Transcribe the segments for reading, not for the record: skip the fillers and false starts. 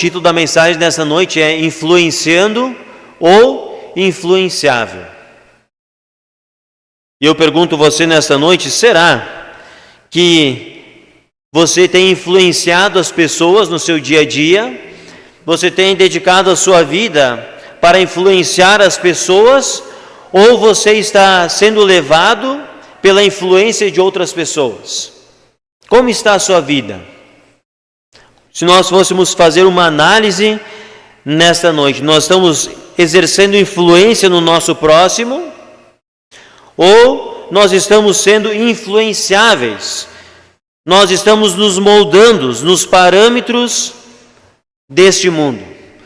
O título da mensagem dessa noite é Influenciando ou Influenciável. E eu pergunto você nesta noite, será que você tem influenciado as pessoas no seu dia a dia? Você tem dedicado a sua vida para influenciar as pessoas? Ou você está sendo levado pela influência de outras pessoas? Como está a sua vida? Se nós fôssemos fazer uma análise nesta noite, nós estamos exercendo influência no nosso próximo ou nós estamos sendo influenciáveis? Nós estamos nos moldando nos parâmetros deste mundo,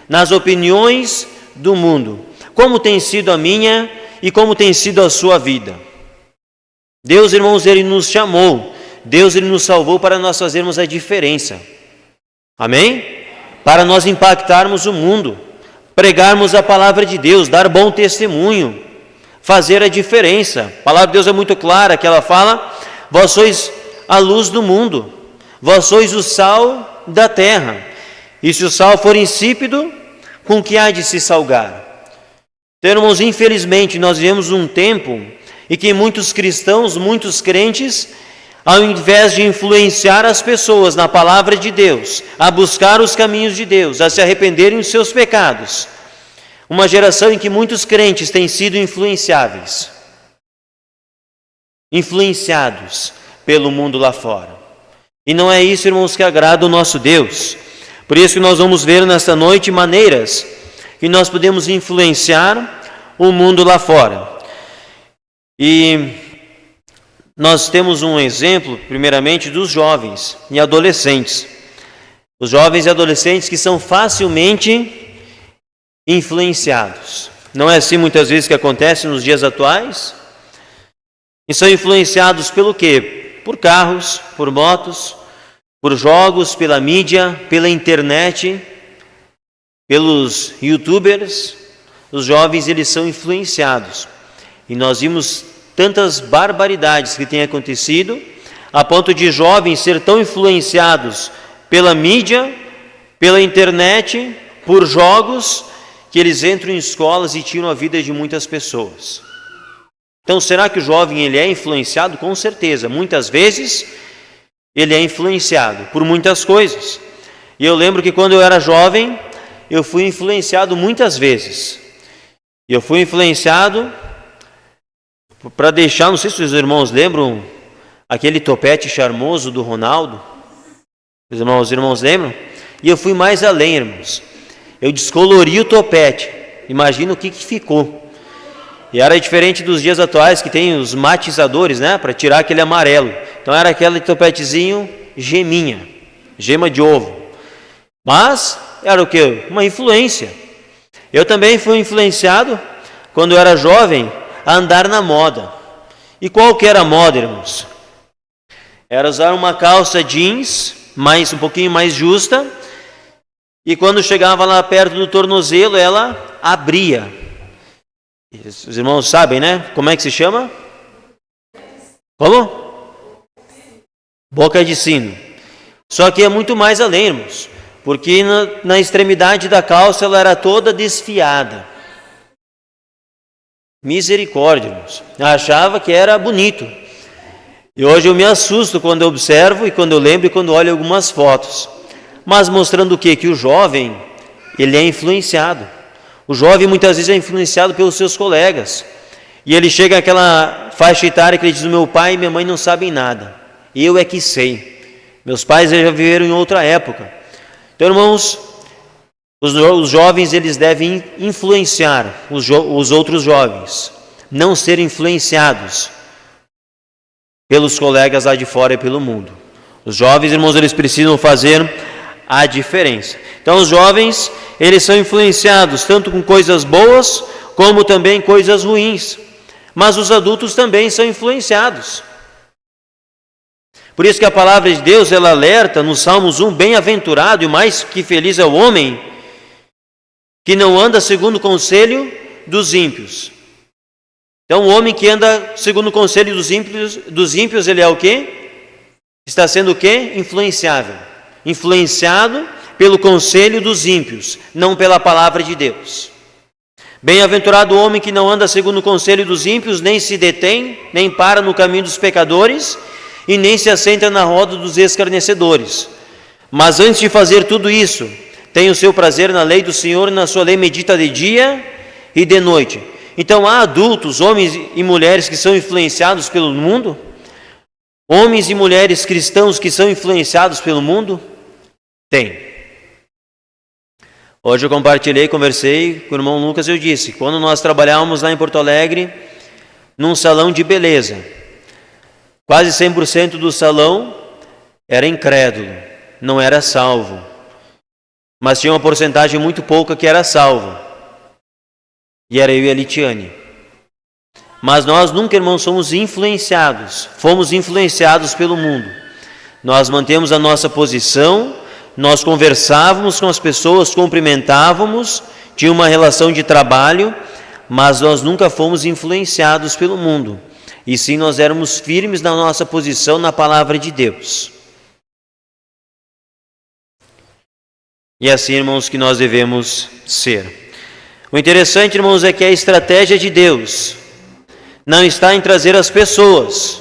nas opiniões do mundo. Como tem sido a minha e como tem sido a sua vida? Deus, irmãos, Ele nos chamou, Deus, Ele nos salvou para nós fazermos a diferença. Amém? Para nós impactarmos o mundo, pregarmos a palavra de Deus, dar bom testemunho, fazer a diferença. A palavra de Deus é muito clara, que ela fala: vós sois a luz do mundo, vós sois o sal da terra. E se o sal for insípido, com que há de se salgar? Então, irmãos, infelizmente, nós vivemos um tempo em que muitos cristãos, muitos crentes, ao invés de influenciar as pessoas na palavra de Deus, a buscar os caminhos de Deus, a se arrependerem dos seus pecados, uma geração em que muitos crentes têm sido influenciados pelo mundo lá fora. E não é isso, irmãos, que agrada o nosso Deus. Por isso que nós vamos ver nesta noite maneiras que nós podemos influenciar o mundo lá fora. E nós temos um exemplo, primeiramente, dos jovens e adolescentes. Os jovens e adolescentes que são facilmente influenciados. Não é assim muitas vezes que acontece nos dias atuais? E são influenciados pelo quê? Por carros, por motos, por jogos, pela mídia, pela internet, pelos youtubers. Os jovens, eles são influenciados. E nós vimos tantas barbaridades que têm acontecido, a ponto de jovens ser tão influenciados pela mídia, pela internet, por jogos, que eles entram em escolas e tiram a vida de muitas pessoas. Então, será que o jovem ele é influenciado? Com certeza. Muitas vezes, ele é influenciado por muitas coisas. E eu lembro que quando eu era jovem, eu fui influenciado muitas vezes. E eu fui influenciado para deixar, não sei se os irmãos lembram, aquele topete charmoso do Ronaldo. Os irmãos lembram? E eu fui mais além, irmãos. Eu descolori o topete. Imagina o que ficou. E era diferente dos dias atuais, que tem os matizadores, né? Para tirar aquele amarelo. Então era aquele topetezinho geminha, gema de ovo. Mas era o quê? Uma influência. Eu também fui influenciado, quando eu era jovem, a andar na moda. E qual que era a moda, irmãos? Era usar uma calça jeans, um pouquinho mais justa, e quando chegava lá perto do tornozelo, ela abria. Os irmãos sabem, né? Como é que se chama? Como? Boca de sino. Só que é muito mais além, irmãos, porque na extremidade da calça ela era toda desfiada. Misericórdia, irmãos. Eu achava que era bonito. E hoje eu me assusto quando eu observo e quando eu lembro e quando olho algumas fotos. Mas mostrando o quê? Que o jovem, ele é influenciado. O jovem muitas vezes é influenciado pelos seus colegas. E ele chega àquela faixa etária que ele diz: meu pai e minha mãe não sabem nada. Eu é que sei. Meus pais já viveram em outra época. Então, irmãos, os jovens, eles devem influenciar os outros jovens, não ser influenciados pelos colegas lá de fora e pelo mundo. Os jovens, irmãos, eles precisam fazer a diferença. Então, os jovens, eles são influenciados tanto com coisas boas, como também coisas ruins. Mas os adultos também são influenciados. Por isso que a palavra de Deus, ela alerta no Salmos 1, bem-aventurado e mais que feliz é o homem que não anda segundo o conselho dos ímpios. Então, o homem que anda segundo o conselho dos ímpios, ele é o quê? Está sendo o quê? Influenciável. Influenciado pelo conselho dos ímpios, não pela palavra de Deus. Bem-aventurado o homem que não anda segundo o conselho dos ímpios, nem se detém, nem para no caminho dos pecadores, e nem se assenta na roda dos escarnecedores. Mas antes de fazer tudo isso, tem o seu prazer na lei do Senhor, e na sua lei medita de dia e de noite. Então há adultos, homens e mulheres que são influenciados pelo mundo? Homens e mulheres cristãos que são influenciados pelo mundo? Tem. Hoje eu conversei com o irmão Lucas e eu disse, quando nós trabalhávamos lá em Porto Alegre, num salão de beleza, quase 100% do salão era incrédulo, não era salvo, mas tinha uma porcentagem muito pouca que era salvo, e era eu e a Litiane. Mas nós nunca, irmãos, fomos influenciados pelo mundo. Nós mantemos a nossa posição, nós conversávamos com as pessoas, cumprimentávamos, tinha uma relação de trabalho, mas nós nunca fomos influenciados pelo mundo. E sim, nós éramos firmes na nossa posição na palavra de Deus. E assim, irmãos, que nós devemos ser. O interessante, irmãos, é que a estratégia de Deus não está em trazer as pessoas,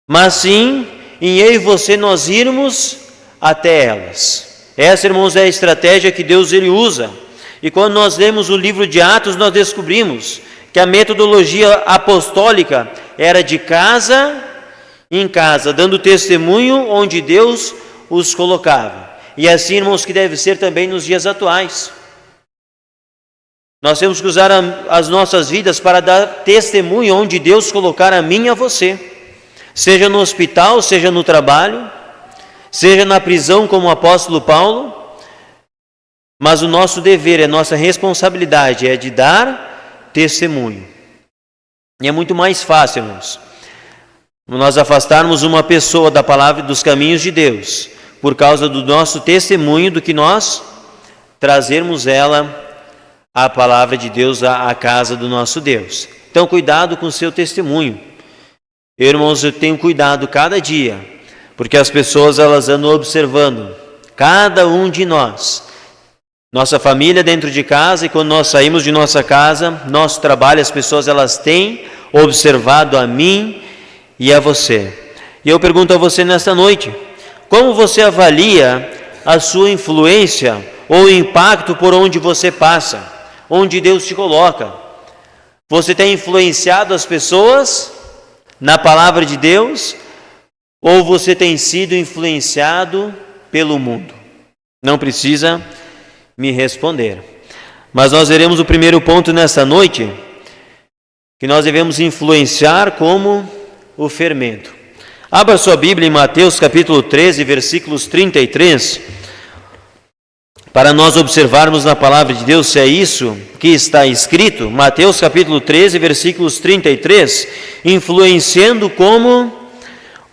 mas sim em eu e você nós irmos até elas. Essa, irmãos, é a estratégia que Deus ele usa. E quando nós lemos o livro de Atos, nós descobrimos que a metodologia apostólica era de casa em casa, dando testemunho onde Deus os colocava. E assim, irmãos, que deve ser também nos dias atuais. Nós temos que usar as nossas vidas para dar testemunho onde Deus colocar a mim e a você. Seja no hospital, seja no trabalho, seja na prisão como o apóstolo Paulo, mas o nosso dever, a nossa responsabilidade é de dar testemunho. E é muito mais fácil, irmãos, nós afastarmos uma pessoa da palavra e dos caminhos de Deus, por causa do nosso testemunho, do que nós trazermos ela à palavra de Deus, à casa do nosso Deus. Então, cuidado com o seu testemunho. Irmãos, eu tenho cuidado cada dia, porque as pessoas elas andam observando cada um de nós, nossa família dentro de casa, e quando nós saímos de nossa casa, nosso trabalho, as pessoas elas têm observado a mim e a você. E eu pergunto a você nesta noite, como você avalia a sua influência ou impacto por onde você passa, onde Deus te coloca? Você tem influenciado as pessoas na palavra de Deus, ou você tem sido influenciado pelo mundo? Não precisa me responder. Mas nós veremos o primeiro ponto nesta noite, que nós devemos influenciar como o fermento. Abra sua Bíblia em Mateus capítulo 13, versículos 33, para nós observarmos na palavra de Deus se é isso que está escrito. Mateus capítulo 13, versículos 33, influenciando como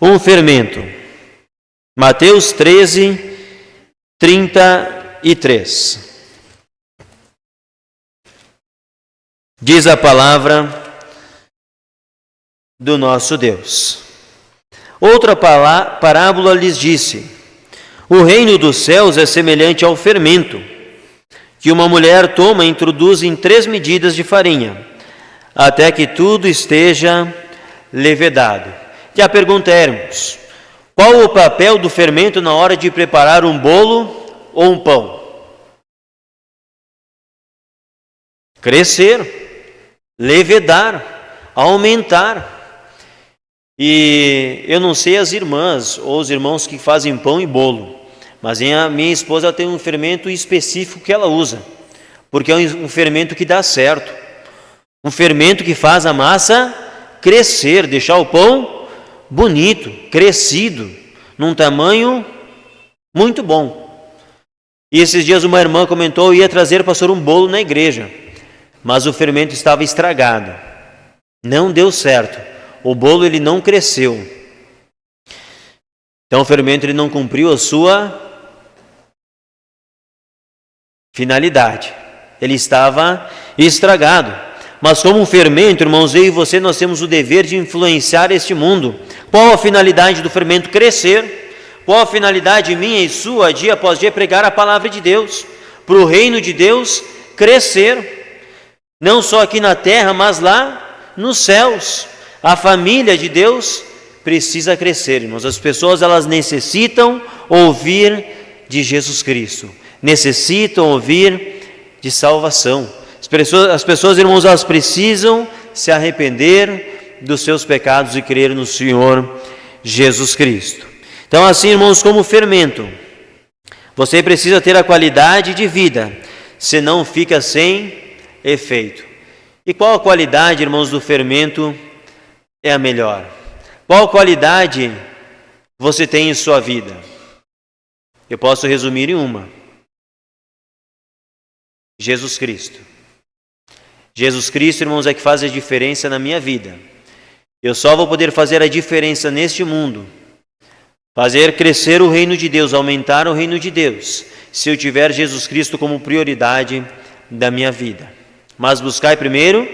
um fermento. Mateus 13, 33. Diz a palavra do nosso Deus. Outra parábola lhes disse: o reino dos céus é semelhante ao fermento, que uma mulher toma e introduz em 3 medidas de farinha, até que tudo esteja levedado. E a pergunta é, irmãos, qual o papel do fermento na hora de preparar um bolo ou um pão? Crescer, levedar, aumentar. E eu não sei as irmãs ou os irmãos que fazem pão e bolo, mas a minha esposa tem um fermento específico que ela usa, porque é um fermento que dá certo, um fermento que faz a massa crescer, deixar o pão bonito, crescido, num tamanho muito bom. E esses dias uma irmã comentou, eu ia trazer, pastor, um bolo na igreja, mas o fermento estava estragado, não deu certo, o bolo ele não cresceu. Então o fermento ele não cumpriu a sua finalidade, ele estava estragado. Mas como um fermento, irmãos, eu e você, nós temos o dever de influenciar este mundo. Qual a finalidade do fermento? Crescer. Qual a finalidade minha e sua, dia após dia, pregar a palavra de Deus, para o reino de Deus crescer, não só aqui na terra, mas lá nos céus. A família de Deus precisa crescer, irmãos. As pessoas, elas necessitam ouvir de Jesus Cristo, necessitam ouvir de salvação. As pessoas, irmãos, elas precisam se arrepender dos seus pecados e crer no Senhor Jesus Cristo. Então, assim, irmãos, como fermento, você precisa ter a qualidade de vida, senão fica sem efeito. E qual a qualidade, irmãos, do fermento é a melhor? Qual qualidade você tem em sua vida? Eu posso resumir em uma: Jesus Cristo. Jesus Cristo, irmãos, é que faz a diferença na minha vida. Eu só vou poder fazer a diferença neste mundo, fazer crescer o reino de Deus, aumentar o reino de Deus, se eu tiver Jesus Cristo como prioridade da minha vida. Mas buscai primeiro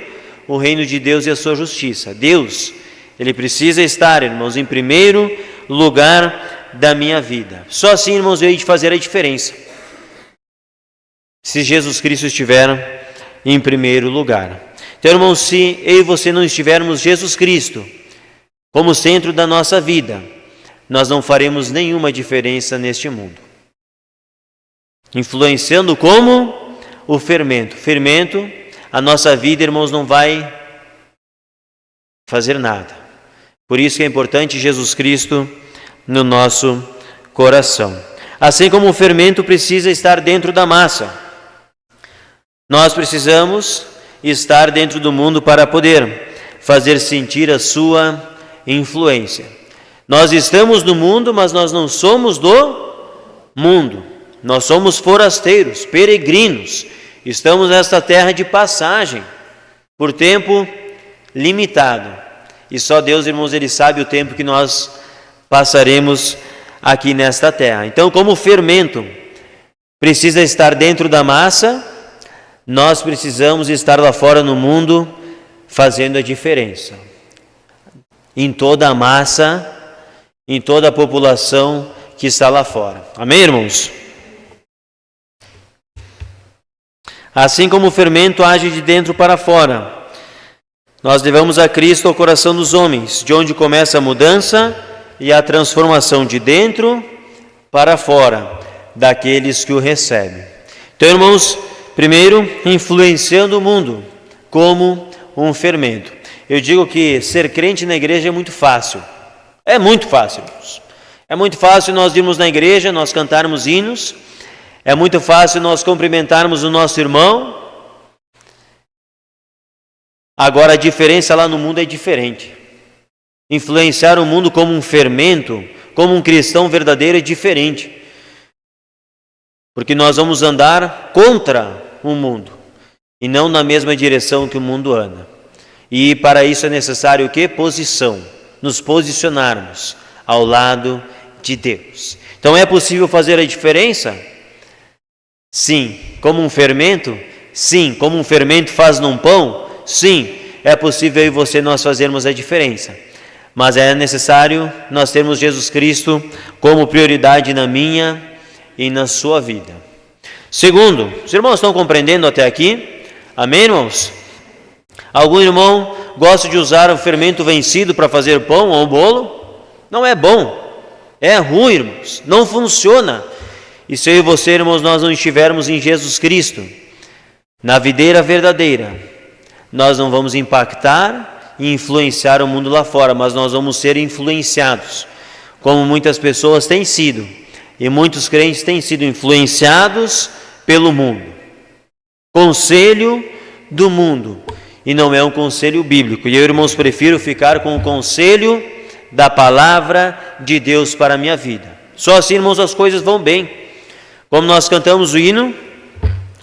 o reino de Deus e a sua justiça. Deus, Ele precisa estar, irmãos, em primeiro lugar da minha vida. Só assim, irmãos, eu hei de fazer a diferença, se Jesus Cristo estiver em primeiro lugar. Então, irmãos, se eu e você não estivermos Jesus Cristo como centro da nossa vida, nós não faremos nenhuma diferença neste mundo. Influenciando como o fermento. Fermento, a nossa vida, irmãos, não vai fazer nada. Por isso que é importante Jesus Cristo no nosso coração. Assim como o fermento precisa estar dentro da massa, nós precisamos estar dentro do mundo para poder fazer sentir a sua influência. Nós estamos no mundo, mas nós não somos do mundo. Nós somos forasteiros, peregrinos. Estamos nesta terra de passagem, por tempo limitado. E só Deus, irmãos, Ele sabe o tempo que nós passaremos aqui nesta terra. Então, como o fermento precisa estar dentro da massa, nós precisamos estar lá fora no mundo fazendo a diferença. Em toda a massa, em toda a população que está lá fora. Amém, irmãos? Assim como o fermento age de dentro para fora, nós levamos a Cristo ao coração dos homens, de onde começa a mudança e a transformação de dentro para fora, daqueles que o recebem. Então, irmãos, primeiro, influenciando o mundo como um fermento. Eu digo que ser crente na igreja é muito fácil. É muito fácil, irmãos. É muito fácil nós irmos na igreja, nós cantarmos hinos. É muito fácil nós cumprimentarmos o nosso irmão. Agora, a diferença lá no mundo é diferente. Influenciar o mundo como um fermento, como um cristão verdadeiro, é diferente. Porque nós vamos andar contra o mundo e não na mesma direção que o mundo anda. E para isso é necessário o quê? Posição. Nos posicionarmos ao lado de Deus. Então, é possível fazer a diferença? Sim. Como um fermento? Sim. Como um fermento faz num pão? Sim. É possível eu e você nós fazermos a diferença. Mas é necessário nós termos Jesus Cristo como prioridade na minha e na sua vida. Segundo, os irmãos estão compreendendo até aqui? Amém, irmãos? Algum irmão gosta de usar o fermento vencido para fazer pão ou bolo? Não é bom, é ruim, irmãos, não funciona. E se eu e você, irmãos, nós não estivermos em Jesus Cristo, na videira verdadeira, nós não vamos impactar e influenciar o mundo lá fora, mas nós vamos ser influenciados, como muitas pessoas têm sido, e muitos crentes têm sido influenciados pelo mundo. Conselho do mundo, e não é um conselho bíblico. E eu, irmãos, prefiro ficar com o conselho da palavra de Deus para a minha vida. Só assim, irmãos, as coisas vão bem. Como nós cantamos o hino,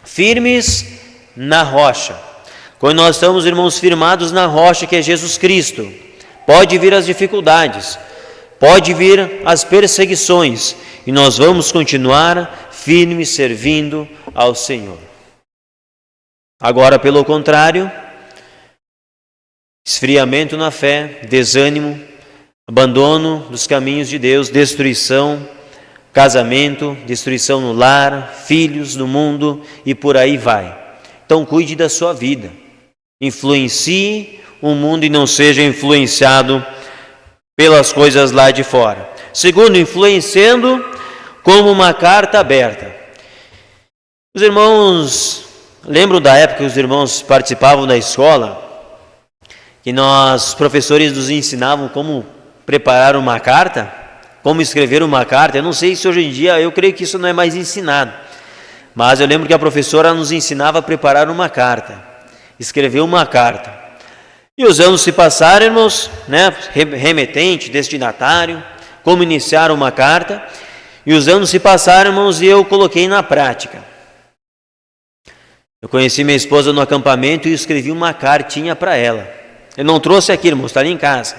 firmes na rocha. Quando nós estamos, irmãos, firmados na rocha que é Jesus Cristo, pode vir as dificuldades, pode vir as perseguições, e nós vamos continuar firmes servindo ao Senhor. Agora, pelo contrário, esfriamento na fé, desânimo, abandono dos caminhos de Deus, destruição, casamento, destruição no lar, filhos no mundo e por aí vai. Então cuide da sua vida, influencie o mundo e não seja influenciado pelas coisas lá de fora. Segundo, influenciando como uma carta aberta. Os irmãos, lembram da época que os irmãos participavam da escola, que nós, professores, nos ensinavam como preparar uma carta, como escrever uma carta. Eu não sei se hoje em dia, eu creio que isso não é mais ensinado, mas eu lembro que a professora nos ensinava a preparar uma carta, escrever uma carta. E os anos se passaram, irmãos, né? Remetente, destinatário, como iniciar uma carta, e os anos se passaram, irmãos, e eu coloquei na prática. Eu conheci minha esposa no acampamento e escrevi uma cartinha para ela. Eu não trouxe aqui, irmãos, está ali em casa.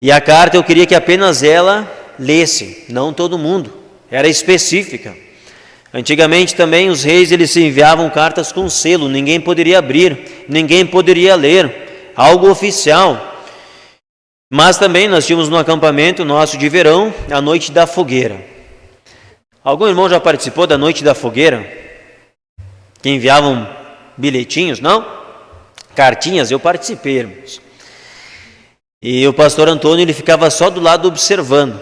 E a carta eu queria que apenas ela lesse, não todo mundo, era específica. Antigamente também os reis, eles se enviavam cartas com selo, ninguém poderia abrir, ninguém poderia ler, algo oficial. Mas também nós tínhamos no acampamento nosso de verão, a noite da fogueira. Algum irmão já participou da noite da fogueira? Que enviavam bilhetinhos, não? Cartinhas, eu participei, irmãos. E o pastor Antônio, ele ficava só do lado observando.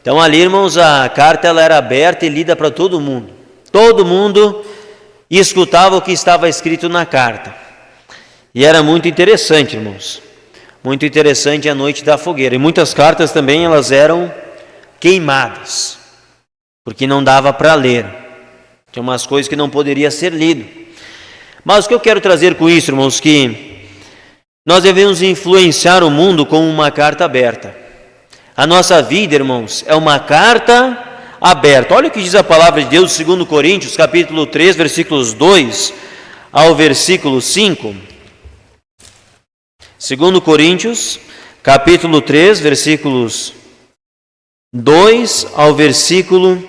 Então ali, irmãos, a carta ela era aberta e lida para todo mundo. Todo mundo escutava o que estava escrito na carta. E era muito interessante, irmãos. Muito interessante a noite da fogueira. E muitas cartas também elas eram queimadas, porque não dava para ler. Tinha umas coisas que não poderia ser lido. Mas o que eu quero trazer com isso, irmãos, que nós devemos influenciar o mundo com uma carta aberta. A nossa vida, irmãos, é uma carta aberta. Olha o que diz a palavra de Deus, 2 Coríntios, capítulo 3, versículos 2 ao versículo 5. 2 Coríntios, capítulo 3, versículos 2 ao versículo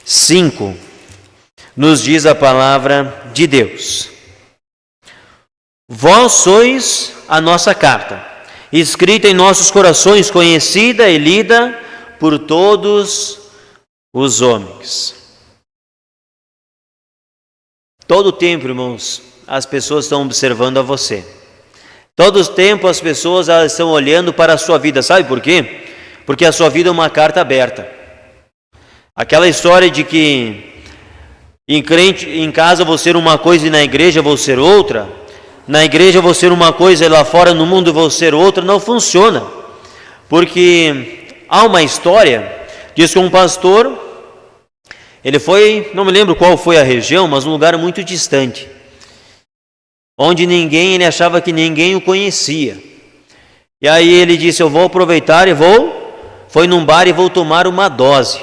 5. Nos diz a palavra de Deus. Vós sois a nossa carta, escrita em nossos corações, conhecida e lida por todos os homens. Todo o tempo, irmãos, as pessoas estão observando a você. Todo o tempo as pessoas elas estão olhando para a sua vida. Sabe por quê? Porque a sua vida é uma carta aberta. Aquela história de que em casa vou ser uma coisa e na igreja vou ser outra, na igreja vou ser uma coisa e lá fora no mundo vou ser outra, não funciona. Porque há uma história, diz que um pastor, ele foi, não me lembro qual foi a região, mas um lugar muito distante, onde ele achava que ninguém o conhecia. E aí ele disse, eu vou aproveitar e foi num bar e vou tomar uma dose.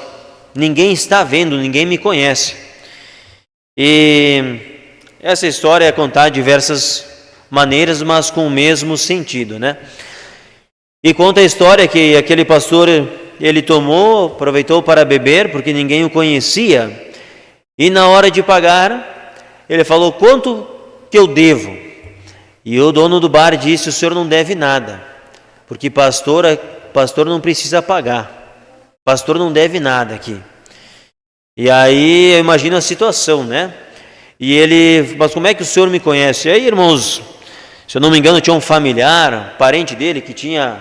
Ninguém está vendo, ninguém me conhece. E essa história é contada de diversas maneiras, mas com o mesmo sentido, né? E conta a história que aquele pastor, ele aproveitou para beber, porque ninguém o conhecia, e na hora de pagar, ele falou, quanto que eu devo? E o dono do bar disse, o senhor não deve nada, porque pastor não precisa pagar, pastor não deve nada aqui. E aí eu imagino a situação, né? E ele, mas como é que o senhor me conhece? E aí, irmãos, se eu não me engano, tinha um familiar, parente dele, que tinha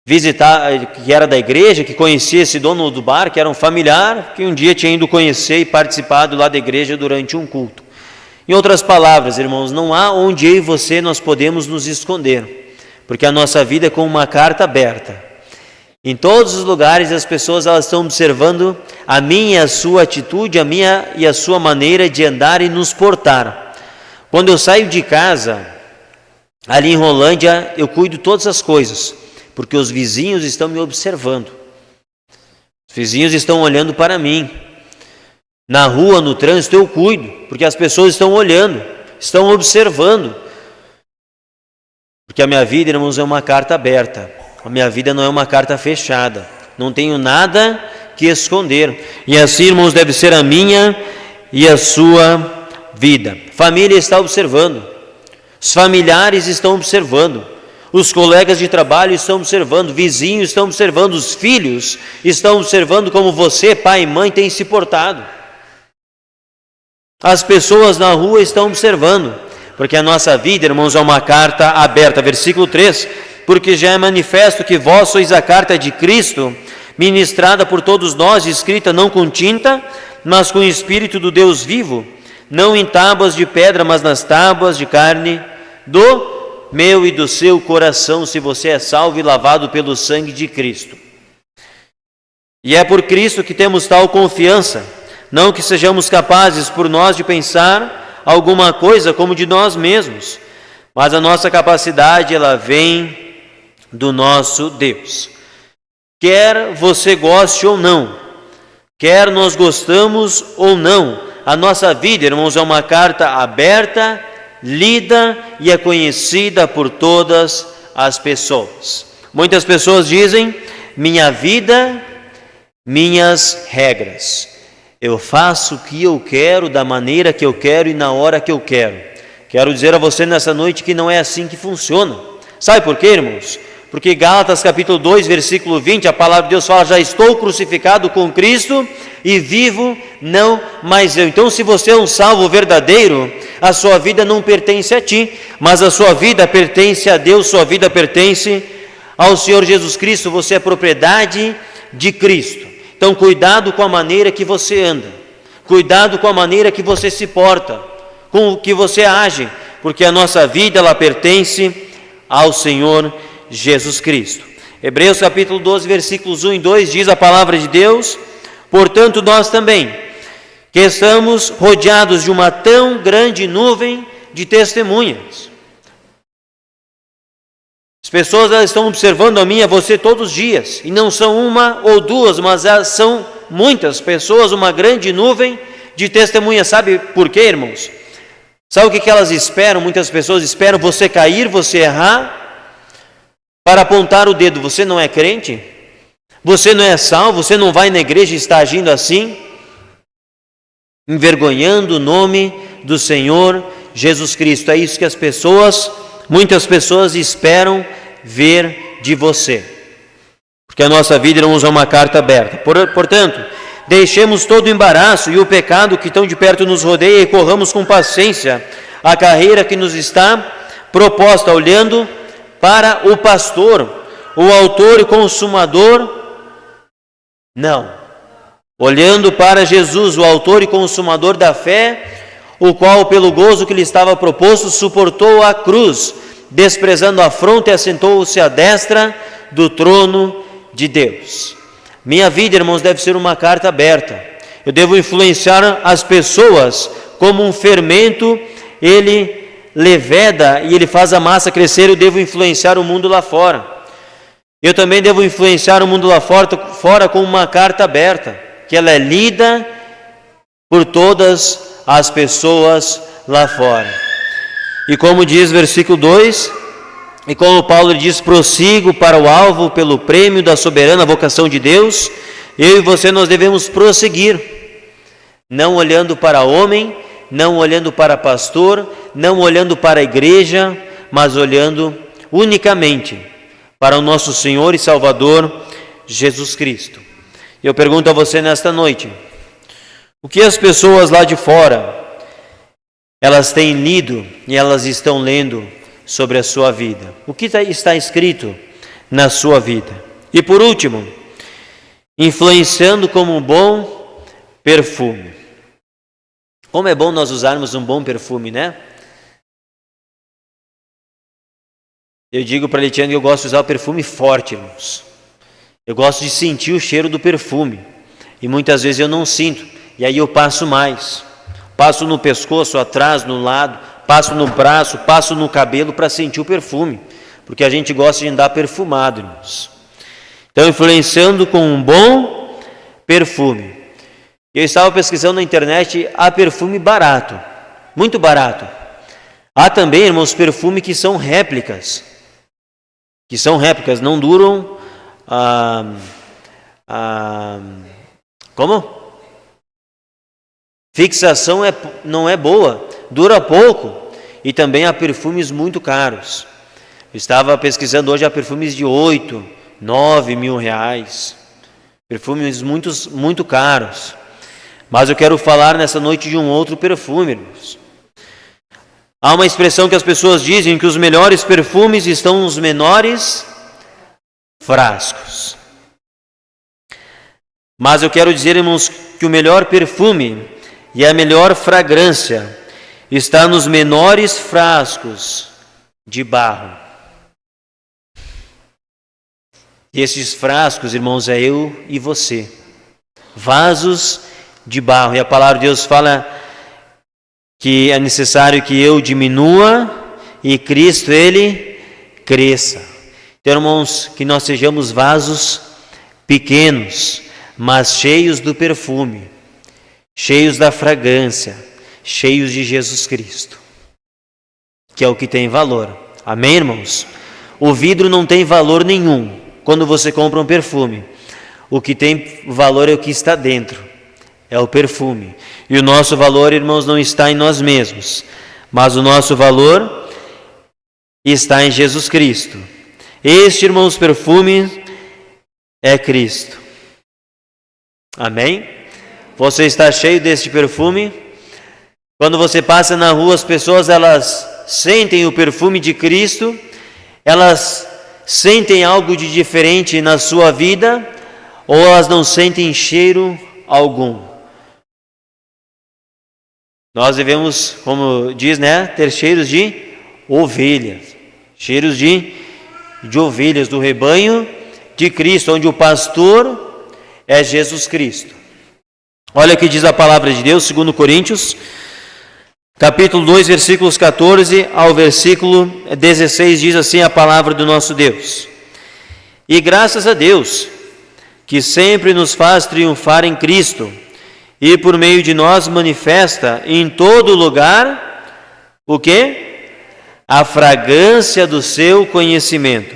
visitado, que era da igreja, que conhecia esse dono do bar, que era um familiar, que um dia tinha ido conhecer e participado lá da igreja durante um culto. Em outras palavras, irmãos, não há onde eu e você nós podemos nos esconder, porque a nossa vida é como uma carta aberta. Em todos os lugares as pessoas elas estão observando a minha e a sua atitude, a minha e a sua maneira de andar e nos portar. Quando eu saio de casa, ali em Rolândia, eu cuido de todas as coisas, porque os vizinhos estão me observando. Os vizinhos estão olhando para mim. Na rua, no trânsito, eu cuido, porque as pessoas estão olhando, estão observando. Porque a minha vida, irmãos, é uma carta aberta. A minha vida não é uma carta fechada. Não tenho nada que esconder. E assim, irmãos, deve ser a minha e a sua vida. Família está observando. Os familiares estão observando. os colegas de trabalho estão observando, vizinhos estão observando, os filhos estão observando como você, pai e mãe, tem se portado. As pessoas na rua estão observando, porque a nossa vida, irmãos, é uma carta aberta. Versículo 3, porque já é manifesto que vós sois a carta de Cristo, ministrada por todos nós, escrita não com tinta, mas com o Espírito do Deus vivo, não em tábuas de pedra, mas nas tábuas de carne do meu e do seu coração, se você é salvo e lavado pelo sangue de Cristo. E é por Cristo que temos tal confiança, não que sejamos capazes por nós de pensar alguma coisa como de nós mesmos, mas a nossa capacidade, ela vem do nosso Deus. Quer você goste ou não, quer nós gostamos ou não, a nossa vida, irmãos, é uma carta aberta, lida e é conhecida por todas as pessoas. Muitas pessoas dizem: minha vida, minhas regras. Eu faço o que eu quero, da maneira que eu quero e na hora que eu quero. Quero dizer a você nessa noite que não é assim que funciona. Sabe por quê, irmãos? Porque Gálatas capítulo 2, versículo 20, a palavra de Deus fala: já estou crucificado com Cristo e vivo não mais eu. Então, se você é um salvo verdadeiro, a sua vida não pertence a ti, mas a sua vida pertence a Deus, sua vida pertence ao Senhor Jesus Cristo, você é propriedade de Cristo. Então, cuidado com a maneira que você anda, cuidado com a maneira que você se porta, com o que você age, porque a nossa vida, ela pertence ao Senhor Jesus Cristo. Hebreus capítulo 12, versículos 1 e 2 diz a palavra de Deus: portanto nós também, que estamos rodeados de uma tão grande nuvem de testemunhas. As pessoas, elas estão observando a mim e a você todos os dias, e não são uma ou duas, mas são muitas pessoas, uma grande nuvem de testemunhas. Sabe por quê, irmãos? Sabe o que elas esperam? Muitas pessoas esperam você cair, você errar, para apontar o dedo. Você não é crente? Você não é salvo? Você não vai na igreja e está agindo assim? Envergonhando o nome do Senhor Jesus Cristo. É isso que muitas pessoas esperam ver de você. Porque a nossa vida, irmãos, é uma carta aberta. Portanto, deixemos todo o embaraço e o pecado que tão de perto nos rodeia e corramos com paciência a carreira que nos está proposta, olhando para o pastor, o autor e consumador, não, olhando para Jesus, o autor e consumador da fé, o qual pelo gozo que lhe estava proposto suportou a cruz, desprezando a afronta e assentou-se à destra do trono de Deus. Minha vida, irmãos, deve ser uma carta aberta. Eu devo influenciar as pessoas como um fermento, ele leveda e ele faz a massa crescer. Eu devo influenciar o mundo lá fora. Eu também devo influenciar o mundo lá fora com uma carta aberta, que ela é lida por todas as pessoas lá fora. E como diz versículo 2, e como Paulo diz: prossigo para o alvo pelo prêmio da soberana vocação de Deus. Eu e você, nós devemos prosseguir, não olhando para homem, não olhando para pastor, não olhando para a igreja, mas olhando unicamente para o nosso Senhor e Salvador Jesus Cristo. Eu pergunto a você nesta noite: o que as pessoas lá de fora, elas têm lido e elas estão lendo sobre a sua vida? O que está escrito na sua vida? E por último, influenciando como um bom perfume. Como é bom nós usarmos um bom perfume, né? Eu digo para a Letiane que eu gosto de usar o perfume forte, irmãos. Eu gosto de sentir o cheiro do perfume. E muitas vezes eu não sinto. E aí eu passo mais. Passo no pescoço, atrás, no lado, passo no braço, passo no cabelo para sentir o perfume. Porque a gente gosta de andar perfumado, irmãos. Então, influenciando com um bom perfume. Eu estava pesquisando na internet, há perfume barato, muito barato. Há também, irmãos, perfume que são réplicas. Não duram... Como? Fixação não é boa, dura pouco. E também há perfumes muito caros. Estava pesquisando hoje, há perfumes de 8, 9 mil reais. Perfumes muito caros. Mas eu quero falar nessa noite de um outro perfume, irmãos. Há uma expressão que as pessoas dizem que os melhores perfumes estão nos menores frascos. Mas eu quero dizer, irmãos, que o melhor perfume e a melhor fragrância está nos menores frascos de barro. E esses frascos, irmãos, é eu e você. Vasos de barro. E a palavra de Deus fala que é necessário que eu diminua e Cristo, Ele cresça. Então, irmãos, que nós sejamos vasos pequenos, mas cheios do perfume, cheios da fragrância, cheios de Jesus Cristo, que é o que tem valor. Amém, irmãos? O vidro não tem valor nenhum quando você compra um perfume. O que tem valor é o que está dentro, é o perfume. E o nosso valor, irmãos, não está em nós mesmos, mas o nosso valor está em Jesus Cristo. Este, irmãos, perfume é Cristo. Amém? Você está cheio deste perfume? Quando você passa na rua, as pessoas, elas sentem o perfume de Cristo, elas sentem algo de diferente na sua vida, ou elas não sentem cheiro algum. Nós devemos, como diz, ter cheiros de ovelhas, cheiros de ovelhas do rebanho de Cristo, onde o pastor é Jesus Cristo. Olha o que diz a palavra de Deus, 2 Coríntios, capítulo 2, versículos 14 ao versículo 16, diz assim a palavra do nosso Deus. E graças a Deus, que sempre nos faz triunfar em Cristo, e por meio de nós manifesta em todo lugar, o quê? A fragrância do seu conhecimento.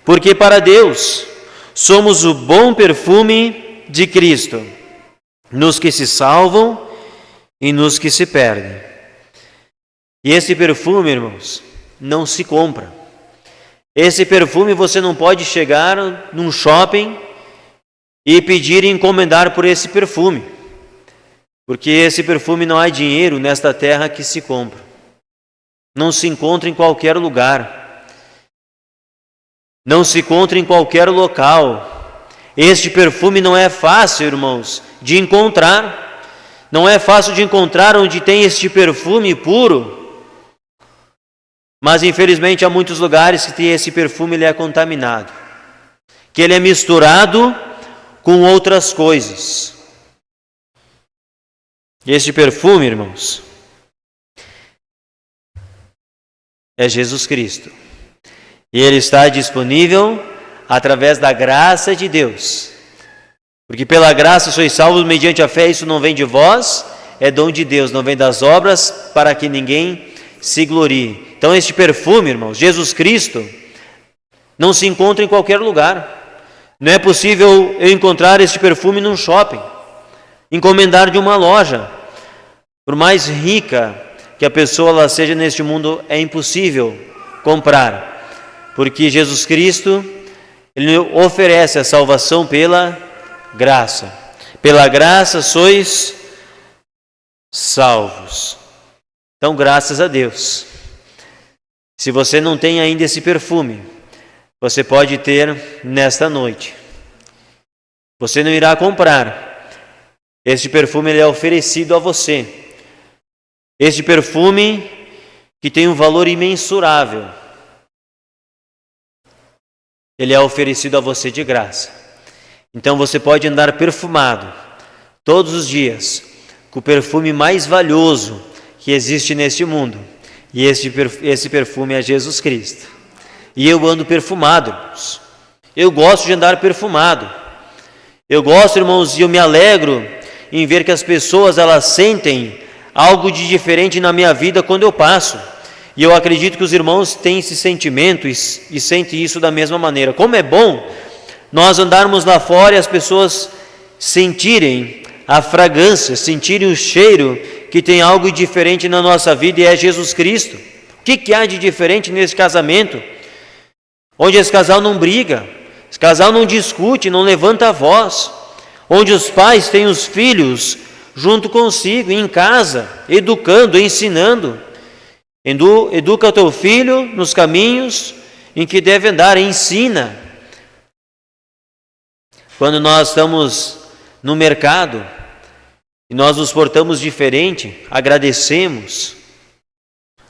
Porque para Deus somos o bom perfume de Cristo, nos que se salvam e nos que se perdem. E esse perfume, irmãos, não se compra. Esse perfume você não pode chegar num shopping e pedir e encomendar por esse perfume. Porque esse perfume não há dinheiro nesta terra que se compra. Não se encontra em qualquer lugar. Não se encontra em qualquer local. Este perfume não é fácil, irmãos, de encontrar. Não é fácil de encontrar onde tem este perfume puro. Mas infelizmente há muitos lugares que esse perfume ele é contaminado. Que ele é misturado com outras coisas. Este perfume, irmãos, é Jesus Cristo. E ele está disponível através da graça de Deus. Porque pela graça sois salvos mediante a fé, isso não vem de vós, é dom de Deus, não vem das obras, para que ninguém se glorie. Então este perfume, irmãos, Jesus Cristo, não se encontra em qualquer lugar. Não é possível eu encontrar este perfume num shopping, encomendar de uma loja. Por mais rica que a pessoa ela seja neste mundo, é impossível comprar. Porque Jesus Cristo, Ele oferece a salvação pela graça. Pela graça sois salvos. Então, graças a Deus. Se você não tem ainda esse perfume, você pode ter nesta noite. Você não irá comprar. Este perfume ele é oferecido a você. Este perfume que tem um valor imensurável. Ele é oferecido a você de graça. Então você pode andar perfumado todos os dias com o perfume mais valioso que existe neste mundo. E esse perfume é Jesus Cristo. E eu ando perfumado, irmãos. Eu gosto de andar perfumado. Eu gosto, irmãos, e eu me alegro em ver que as pessoas elas sentem algo de diferente na minha vida quando eu passo. E eu acredito que os irmãos têm esse sentimento e sentem isso da mesma maneira. Como é bom nós andarmos lá fora e as pessoas sentirem a fragrância, sentirem o cheiro que tem algo diferente na nossa vida e é Jesus Cristo. O que há de diferente nesse casamento? onde esse casal não briga, esse casal não discute, não levanta a voz, onde os pais têm os filhos junto consigo, em casa, educando, ensinando. Educa o teu filho nos caminhos em que deve andar, ensina. Quando nós estamos no mercado e nós nos portamos diferente, agradecemos.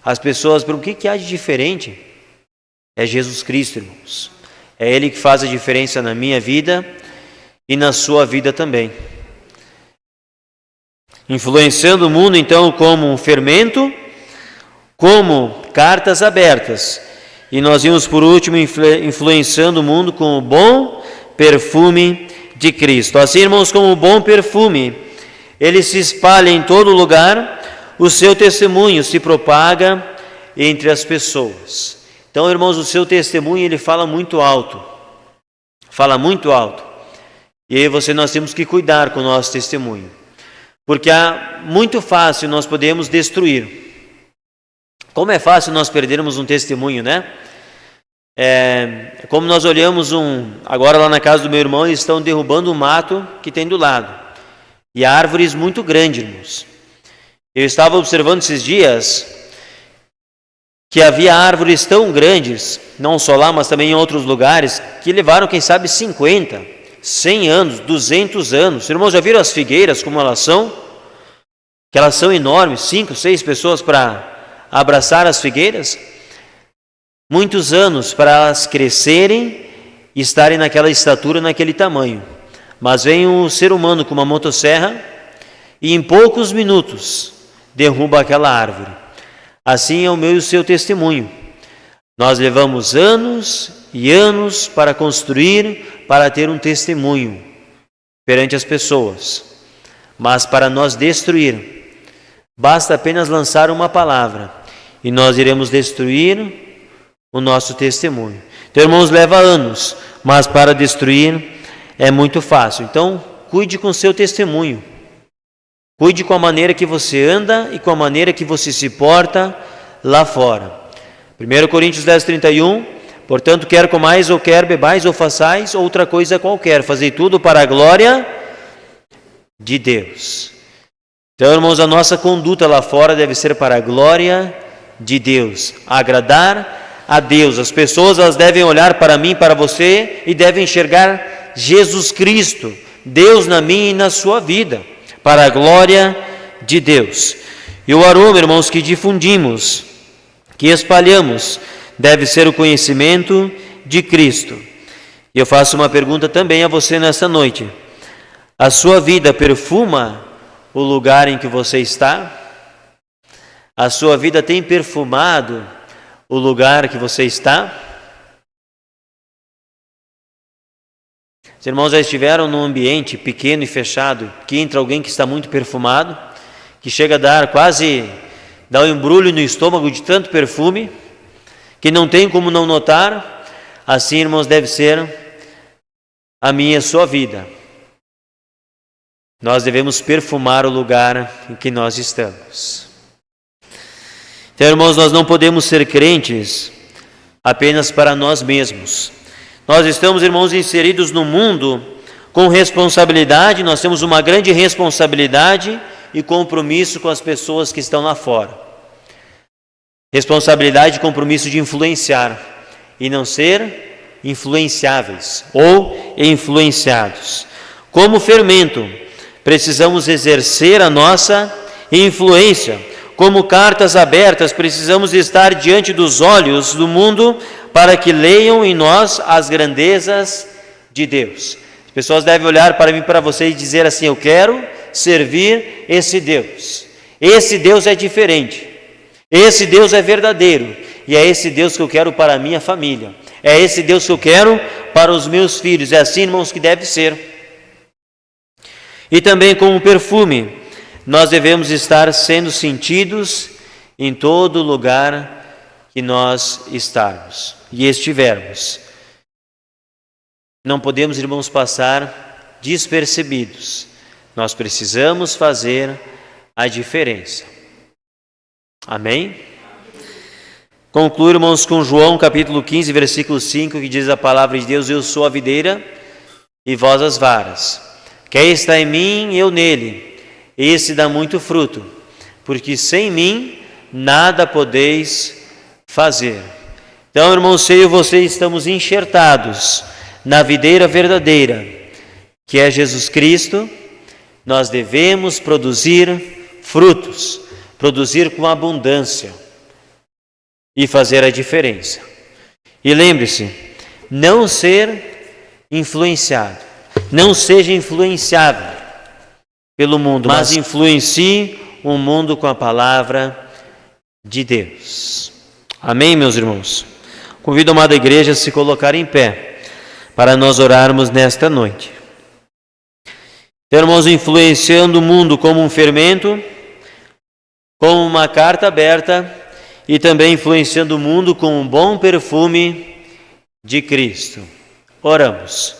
As pessoas perguntam: o que há de diferente? É Jesus Cristo, irmãos. É Ele que faz a diferença na minha vida e na sua vida também. Influenciando o mundo, então, como um fermento, como cartas abertas. E nós vimos, por último, influenciando o mundo com o bom perfume de Cristo. Assim, irmãos, como o bom perfume, ele se espalha em todo lugar, o seu testemunho se propaga entre as pessoas. Então, irmãos, o seu testemunho, ele fala muito alto. Fala muito alto. E aí nós temos que cuidar com o nosso testemunho. Porque muito fácil nós podemos destruir. Como é fácil nós perdermos um testemunho, né? Como nós olhamos agora lá na casa do meu irmão, eles estão derrubando o mato que tem do lado. E árvores muito grandes, irmãos. Eu estava observando esses dias que havia árvores tão grandes, não só lá, mas também em outros lugares, que levaram, quem sabe, 50, 100 anos, 200 anos. Irmãos, já viram as figueiras como elas são? Que elas são enormes, 5, 6 pessoas para abraçar as figueiras. Muitos anos para elas crescerem e estarem naquela estatura, naquele tamanho. Mas vem o ser humano com uma motosserra e em poucos minutos derruba aquela árvore. Assim é o meu e o seu testemunho. Nós levamos anos e anos para construir, para ter um testemunho perante as pessoas. Mas para nós destruir, basta apenas lançar uma palavra e nós iremos destruir o nosso testemunho. Então, irmãos, leva anos, mas para destruir é muito fácil. Então, cuide com o seu testemunho. Cuide com a maneira que você anda e com a maneira que você se porta lá fora. 1 Coríntios 10, 31, portanto, quer comais ou quer bebais ou façais outra coisa qualquer, fazei tudo para a glória de Deus. Então, irmãos, a nossa conduta lá fora deve ser para a glória de Deus, agradar a Deus. As pessoas, elas devem olhar para mim, para você, e devem enxergar Jesus Cristo, Deus na minha e na sua vida, para a glória de Deus. E o aroma, irmãos, que difundimos, que espalhamos, deve ser o conhecimento de Cristo. E eu faço uma pergunta também a você nessa noite: a sua vida perfuma o lugar em que você está? A sua vida tem perfumado o lugar que você está? Os irmãos já estiveram num ambiente pequeno e fechado, que entra alguém que está muito perfumado, que chega a dar um embrulho no estômago de tanto perfume, que não tem como não notar? Assim, irmãos, deve ser a minha e a sua vida. Nós devemos perfumar o lugar em que nós estamos. Então, irmãos, nós não podemos ser crentes apenas para nós mesmos. Nós estamos, irmãos, inseridos no mundo com responsabilidade, nós temos uma grande responsabilidade e compromisso com as pessoas que estão lá fora. Responsabilidade e compromisso de influenciar e não ser influenciáveis ou influenciados. Como fermento, precisamos exercer a nossa influência. Como cartas abertas, precisamos estar diante dos olhos do mundo para que leiam em nós as grandezas de Deus. As pessoas devem olhar para mim e para você e dizer assim: eu quero servir esse Deus. Esse Deus é diferente. Esse Deus é verdadeiro. E é esse Deus que eu quero para a minha família. É esse Deus que eu quero para os meus filhos. É assim, irmãos, que deve ser. E também como perfume, nós devemos estar sendo sentidos em todo lugar que nós estarmos e estivermos. Não podemos, irmãos, passar despercebidos. Nós precisamos fazer a diferença. Amém? Concluo, irmãos, com João capítulo 15, versículo 5, que diz a palavra de Deus: eu sou a videira e vós as varas. Quem está em mim, eu nele, esse dá muito fruto, porque sem mim nada podeis fazer. Então, irmãos, eu e você estamos enxertados na videira verdadeira, que é Jesus Cristo. Nós devemos produzir frutos, produzir com abundância e fazer a diferença. E lembre-se, não ser influenciado, não seja influenciável pelo mundo, mas influencie o mundo com a palavra de Deus. Amém, meus irmãos? Convido a amada igreja a se colocar em pé para nós orarmos nesta noite. Então, irmãos, influenciando o mundo como um fermento, como uma carta aberta, e também influenciando o mundo com um bom perfume de Cristo. Oramos.